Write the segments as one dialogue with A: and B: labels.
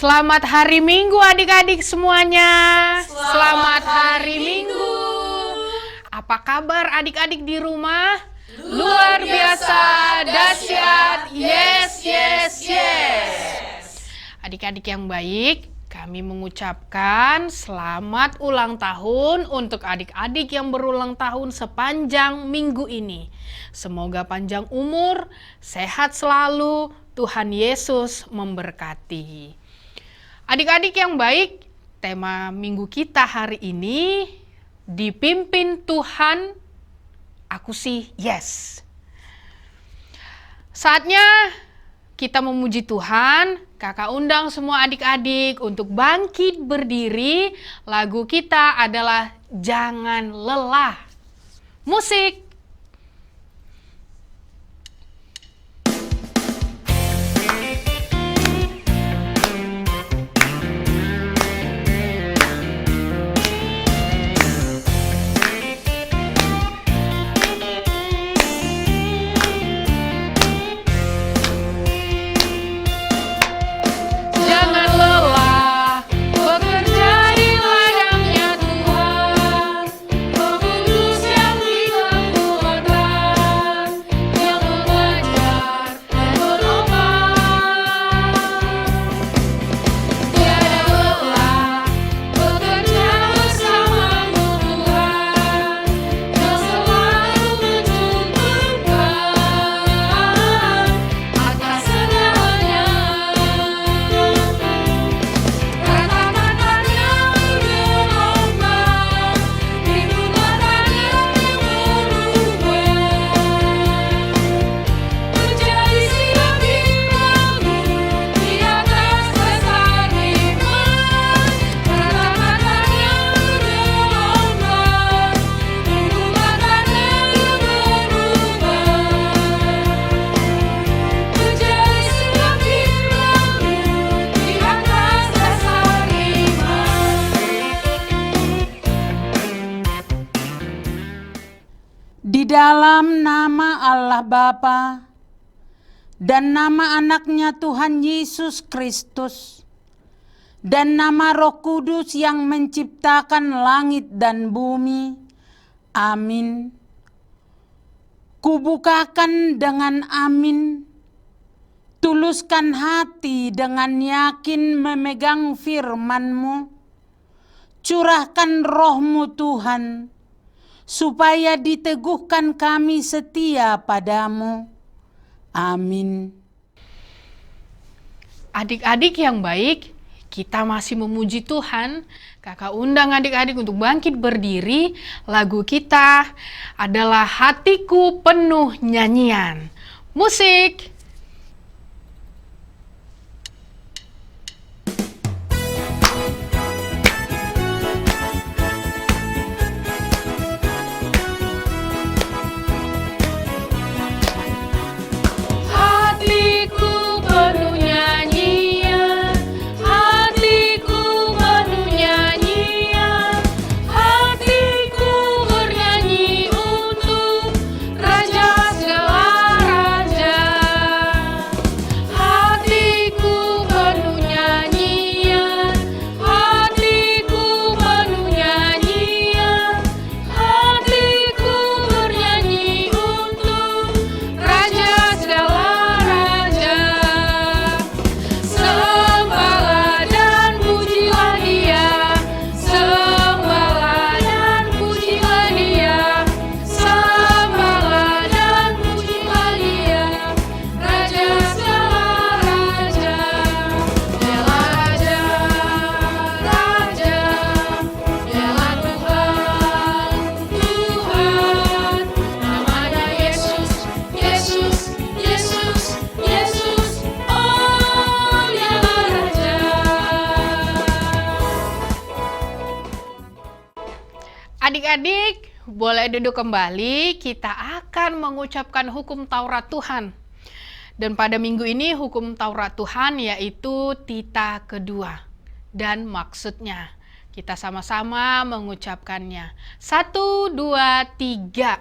A: Selamat hari Minggu adik-adik semuanya. Selamat hari Minggu. Apa kabar adik-adik di rumah? Luar biasa, dahsyat, yes, yes, yes. Adik-adik yang baik, kami mengucapkan selamat ulang tahun untuk adik-adik yang berulang tahun sepanjang minggu ini. Semoga panjang umur, sehat selalu, Tuhan Yesus memberkati. Adik-adik yang baik, tema minggu kita hari ini, dipimpin Tuhan, aku sih yes. Saatnya kita memuji Tuhan. Kakak undang semua adik-adik untuk bangkit berdiri. Lagu kita adalah Jangan Lelah. Musik.
B: Di dalam nama Allah Bapa dan nama anaknya Tuhan Yesus Kristus dan nama Roh Kudus yang menciptakan langit dan bumi. Amin. Kubukakan dengan amin. Tuluskan hati dengan yakin memegang firman-Mu. Curahkan Roh-Mu Tuhan, supaya diteguhkan kami setia padamu. Amin.
A: Adik-adik yang baik, kita masih memuji Tuhan. Kakak undang adik-adik untuk bangkit berdiri. Lagu kita adalah Hatiku Penuh Nyanyian. Musik. Adik-adik, boleh duduk kembali. Kita akan mengucapkan hukum Taurat Tuhan. Dan pada minggu ini hukum Taurat Tuhan yaitu tita kedua. Dan maksudnya, kita sama-sama mengucapkannya. 1, 2, 3.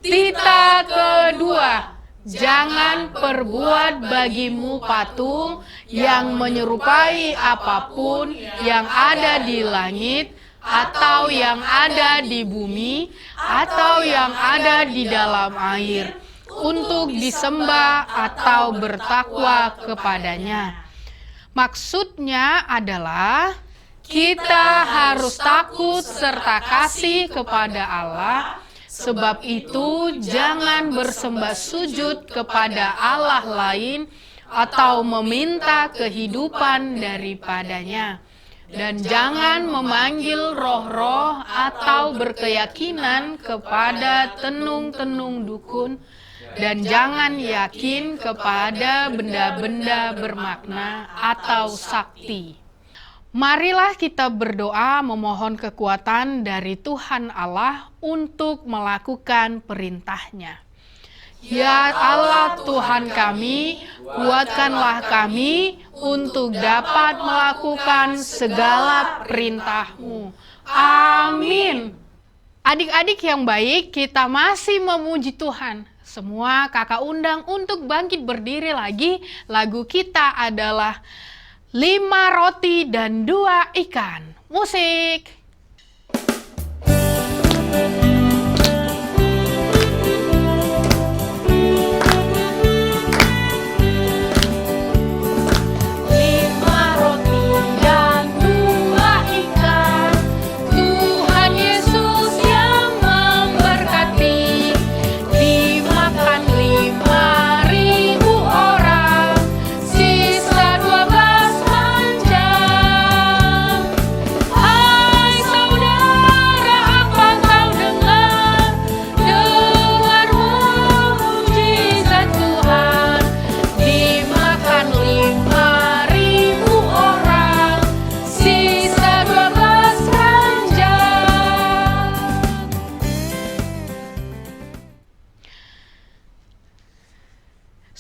A: Tita kedua. Jangan perbuat bagimu patung yang menyerupai apapun yang ada di langit, atau yang ada di bumi, atau yang ada di dalam air, untuk disembah atau bertakwa kepadanya. Maksudnya adalah kita harus takut serta kasih kepada Allah. Sebab itu, jangan bersembah sujud kepada Allah lain atau meminta kehidupan daripadanya. Dan jangan memanggil roh-roh atau berkeyakinan kepada tenung-tenung dukun. Dan jangan yakin kepada benda-benda bermakna atau sakti. Marilah kita berdoa memohon kekuatan dari Tuhan Allah untuk melakukan perintah-Nya. Ya Allah Tuhan kami, kuatkanlah kami untuk dapat melakukan segala perintah-Mu. Amin. Adik-adik yang baik, kita masih memuji Tuhan. Semua kakak undang untuk bangkit berdiri lagi. Lagu kita adalah 5 roti dan 2 ikan. Musik.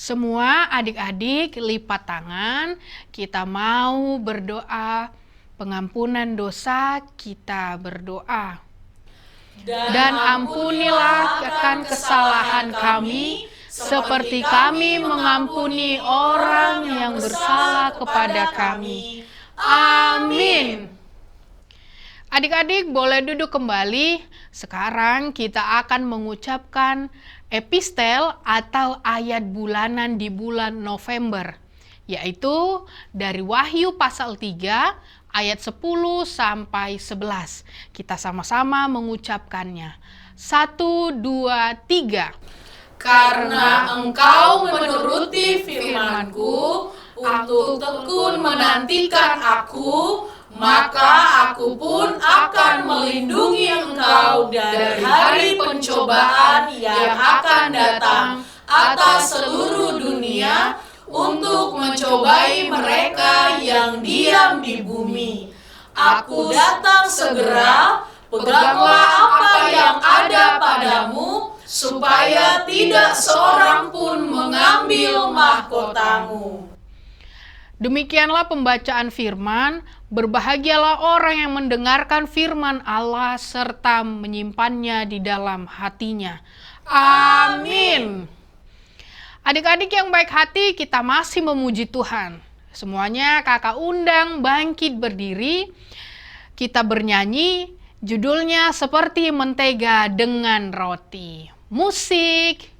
A: Semua adik-adik lipat tangan, kita mau berdoa pengampunan dosa, kita berdoa. Dan ampunilah akan kesalahan kami, seperti kami mengampuni orang yang bersalah kepada kami. Amin. Adik-adik boleh duduk kembali. Sekarang kita akan mengucapkan epistel atau ayat bulanan di bulan November, yaitu dari Wahyu pasal 3 ayat 10 sampai 11. Kita sama-sama mengucapkannya. 1, 2, 3.
C: Karena engkau menuruti firman-Ku untuk tekun menantikan Aku, maka Aku pun akan melindungi engkau dari hari pencobaan yang akan datang atas seluruh dunia untuk mencobai mereka yang diam di bumi. Aku datang segera, peganglah apa yang ada padamu, supaya tidak seorang pun mengambil mahkotamu.
A: Demikianlah pembacaan firman. Berbahagialah orang yang mendengarkan firman Allah serta menyimpannya di dalam hatinya. Amin. Adik-adik yang baik hati, kita masih memuji Tuhan. Semuanya kakak undang bangkit berdiri. Kita bernyanyi, judulnya Seperti Mentega dengan Roti. Musik.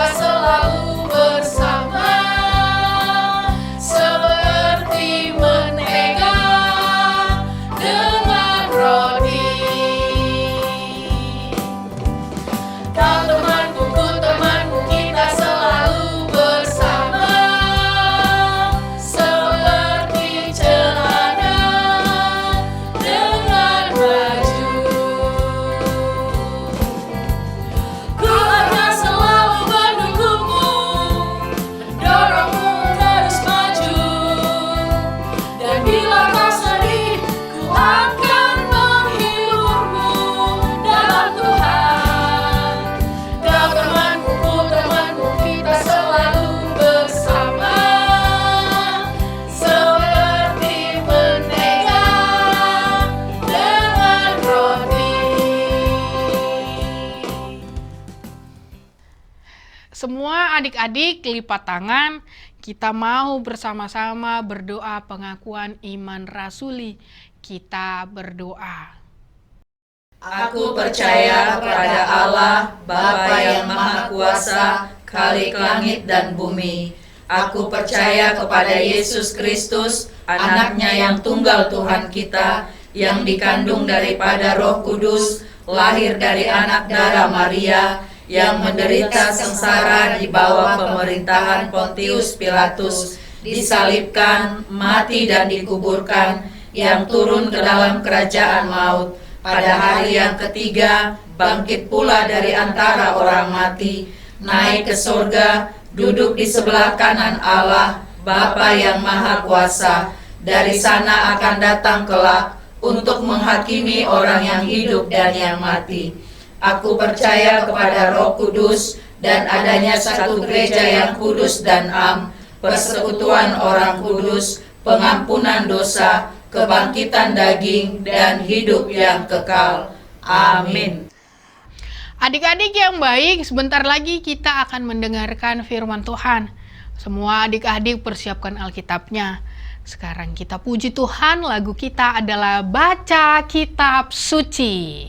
C: Selalu bersama, seperti mentega dengan
A: Semua adik-adik lipat tangan, kita mau bersama-sama berdoa pengakuan iman rasuli. Kita berdoa.
C: Aku percaya kepada Allah, Bapa yang Maha Kuasa, Khalik langit dan bumi. Aku percaya kepada Yesus Kristus, anaknya yang tunggal Tuhan kita, yang dikandung daripada Roh Kudus, lahir dari anak darah Maria, yang menderita sengsara di bawah pemerintahan Pontius Pilatus, disalibkan, mati dan dikuburkan, yang turun ke dalam kerajaan maut. Pada hari yang ketiga, bangkit pula dari antara orang mati, naik ke surga, duduk di sebelah kanan Allah, Bapa yang Maha Kuasa. Dari sana akan datang kelak untuk menghakimi orang yang hidup dan yang mati. Aku percaya kepada Roh Kudus dan adanya satu gereja yang kudus dan am, persekutuan orang kudus, pengampunan dosa, kebangkitan daging, dan hidup yang kekal. Amin.
A: Adik-adik yang baik, sebentar lagi kita akan mendengarkan firman Tuhan. Semua adik-adik persiapkan Alkitabnya. Sekarang kita puji Tuhan, lagu kita adalah Baca Kitab Suci.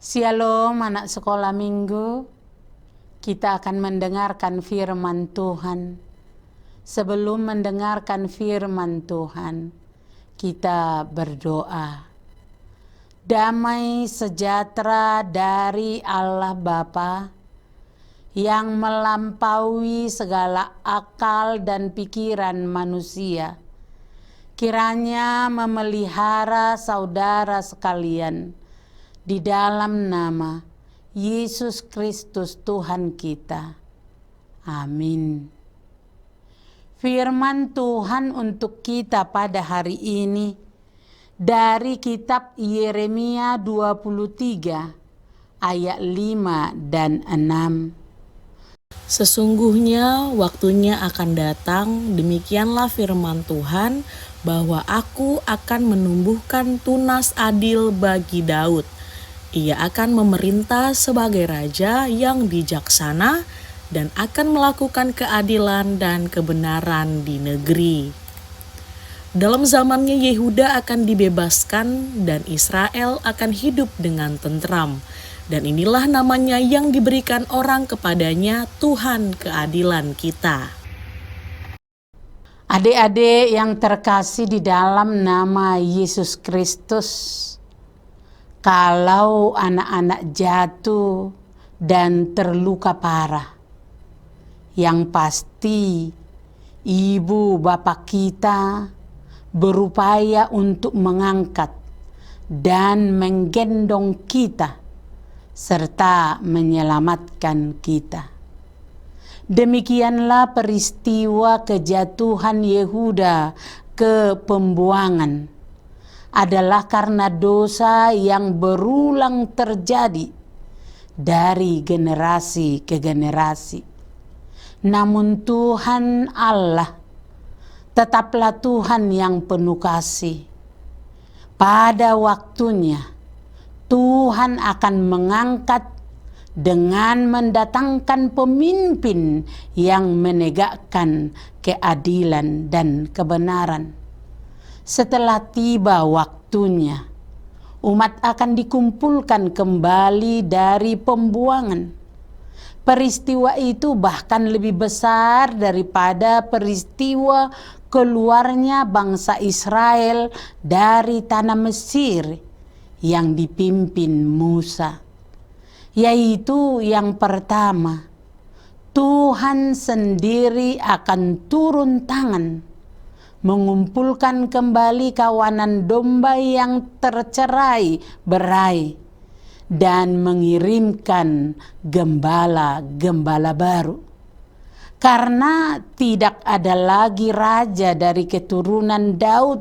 B: Shalom anak sekolah minggu, kita akan mendengarkan firman Tuhan. Sebelum mendengarkan firman Tuhan, kita berdoa. Damai sejahtera dari Allah Bapa yang melampaui segala akal dan pikiran manusia, kiranya memelihara saudara sekalian di dalam nama Yesus Kristus Tuhan kita. Amin. Firman Tuhan untuk kita pada hari ini dari kitab Yeremia 23 ayat 5 dan 6.
D: Sesungguhnya waktunya akan datang, demikianlah firman Tuhan, bahwa aku akan menumbuhkan tunas adil bagi Daud. Ia akan memerintah sebagai raja yang bijaksana dan akan melakukan keadilan dan kebenaran di negeri. Dalam zamannya Yehuda akan dibebaskan dan Israel akan hidup dengan tentram. Dan inilah namanya yang diberikan orang kepadanya, Tuhan keadilan kita.
B: Adik-adik yang terkasih di dalam nama Yesus Kristus, kalau anak-anak jatuh dan terluka parah, yang pasti ibu bapak kita berupaya untuk mengangkat dan menggendong kita serta menyelamatkan kita. Demikianlah peristiwa kejatuhan Yehuda ke pembuangan adalah karena dosa yang berulang terjadi dari generasi ke generasi. Namun Tuhan Allah tetaplah Tuhan yang penuh kasih. Pada waktunya Tuhan akan mengangkat dengan mendatangkan pemimpin yang menegakkan keadilan dan kebenaran. Setelah tiba waktunya, umat akan dikumpulkan kembali dari pembuangan. Peristiwa itu bahkan lebih besar daripada peristiwa keluarnya bangsa Israel dari tanah Mesir yang dipimpin Musa. Yaitu yang pertama, Tuhan sendiri akan turun tangan mengumpulkan kembali kawanan domba yang tercerai berai dan mengirimkan gembala-gembala baru. Karena tidak ada lagi raja dari keturunan Daud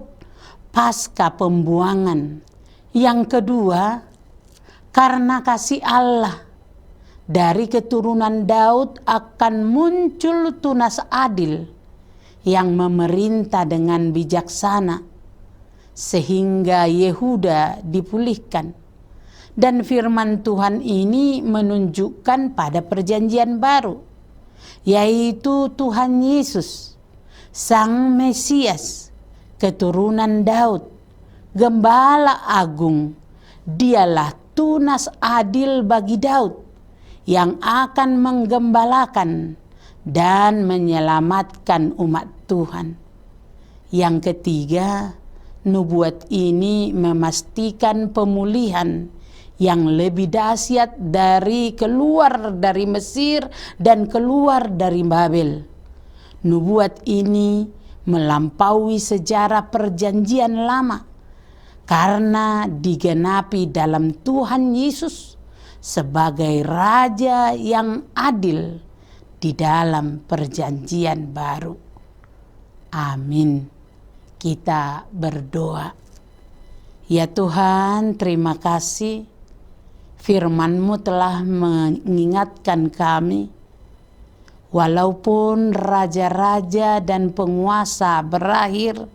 B: pasca pembuangan. Yang kedua, karena kasih Allah dari keturunan Daud akan muncul tunas adil yang memerintah dengan bijaksana sehingga Yehuda dipulihkan. Dan firman Tuhan ini menunjukkan pada perjanjian baru, yaitu Tuhan Yesus, Sang Mesias, keturunan Daud, Gembala Agung. Dialah tunas adil bagi Daud yang akan menggembalakan dan menyelamatkan umat Tuhan. Yang ketiga, nubuat ini memastikan pemulihan yang lebih dahsyat dari keluar dari Mesir dan keluar dari Babel. Nubuat ini melampaui sejarah perjanjian lama karena digenapi dalam Tuhan Yesus sebagai Raja yang adil di dalam perjanjian baru. Amin. Kita berdoa. Ya Tuhan, terima kasih. Firman-Mu telah mengingatkan kami, walaupun raja-raja dan penguasa berakhir,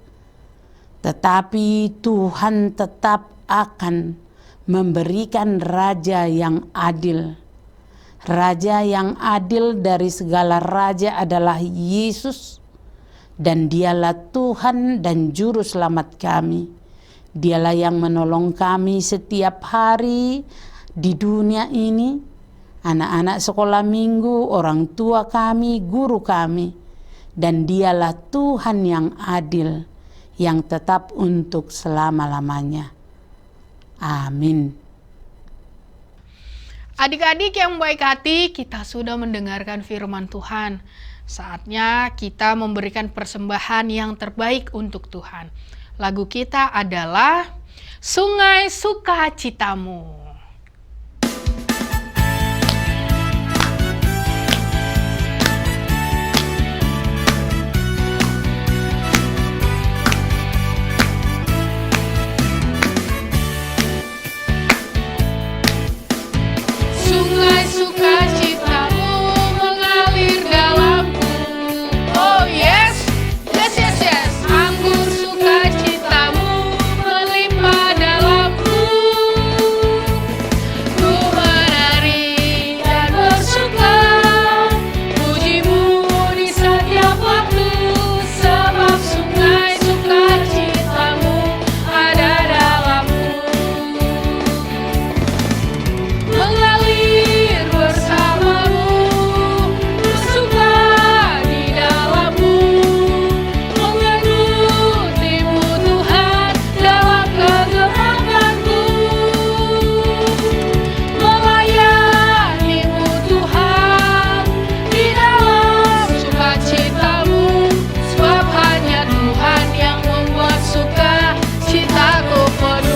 B: tetapi Tuhan tetap akan memberikan raja yang adil. Raja yang adil dari segala raja adalah Yesus, dan Dialah Tuhan dan Juru Selamat kami. Dialah yang menolong kami setiap hari di dunia ini, anak-anak sekolah minggu, orang tua kami, guru kami. Dan Dialah Tuhan yang adil, yang tetap untuk selama-lamanya. Amin.
A: Adik-adik yang baik hati, kita sudah mendengarkan firman Tuhan. Saatnya kita memberikan persembahan yang terbaik untuk Tuhan. Lagu kita adalah Sungai Sukacitamu. Sungai sukacitamu mengalir dalamku. Oh yes, yes, yes, yes. Anggur sukacitamu melimpah dalamku. Ku menari dan bersuka, pujimu di setiap waktu, sebab sungai sukacitamu ada dalamku. Mengalir bersamamu, bersuka di dalammu, mengenutimu Tuhan dalam kegemaranku, melayanimu Tuhan di dalam sukacitamu, sebab hanya Tuhan yang membuat sukacitaku penuh.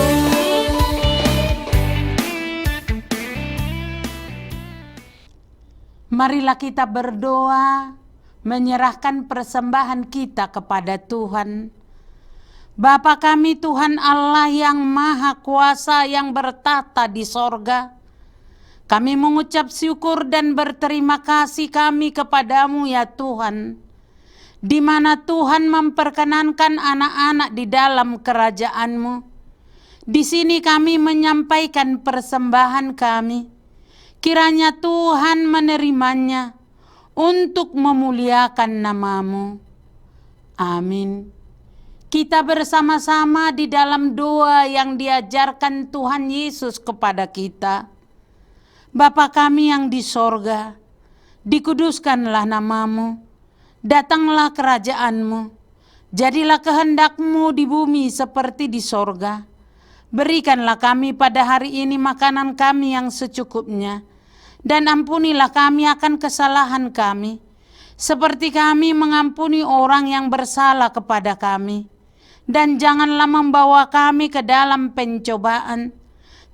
B: Marilah kita berdoa, menyerahkan persembahan kita kepada Tuhan. Bapa kami Tuhan Allah yang Maha Kuasa yang bertata di sorga, kami mengucap syukur dan berterima kasih kami kepadamu ya Tuhan, di mana Tuhan memperkenankan anak-anak di dalam kerajaan-Mu. Di sini kami menyampaikan persembahan kami. Kiranya Tuhan menerimanya untuk memuliakan nama-Mu. Amin. Kita bersama-sama di dalam doa yang diajarkan Tuhan Yesus kepada kita. Bapa kami yang di sorga, Dikuduskanlah namamu, datanglah kerajaanmu, jadilah kehendakmu di bumi seperti di sorga. Berikanlah kami pada hari ini makanan kami yang secukupnya, dan ampunilah kami akan kesalahan kami, seperti kami mengampuni orang yang bersalah kepada kami. Dan janganlah membawa kami ke dalam pencobaan,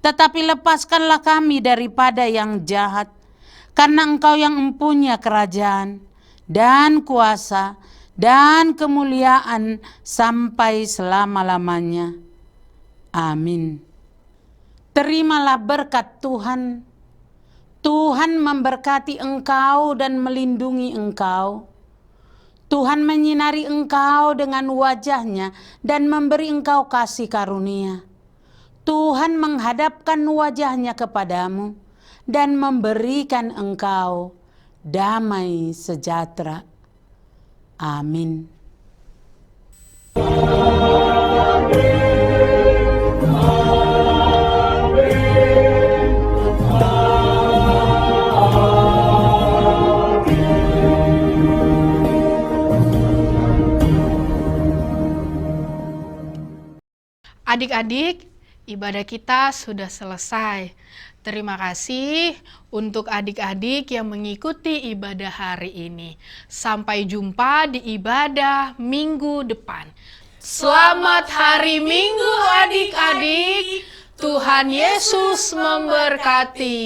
B: tetapi lepaskanlah kami daripada yang jahat. Karena Engkau yang mempunyai kerajaan dan kuasa dan kemuliaan sampai selama-lamanya. Amin. Terimalah berkat Tuhan. Tuhan memberkati engkau dan melindungi engkau. Tuhan menyinari engkau dengan wajah-Nya dan memberi engkau kasih karunia. Tuhan menghadapkan wajah-Nya kepadamu dan memberikan engkau damai sejahtera. Amin.
A: Adik-adik, ibadah kita sudah selesai. Terima kasih untuk adik-adik yang mengikuti ibadah hari ini. Sampai jumpa di ibadah minggu depan. Selamat hari Minggu adik-adik. Tuhan Yesus memberkati.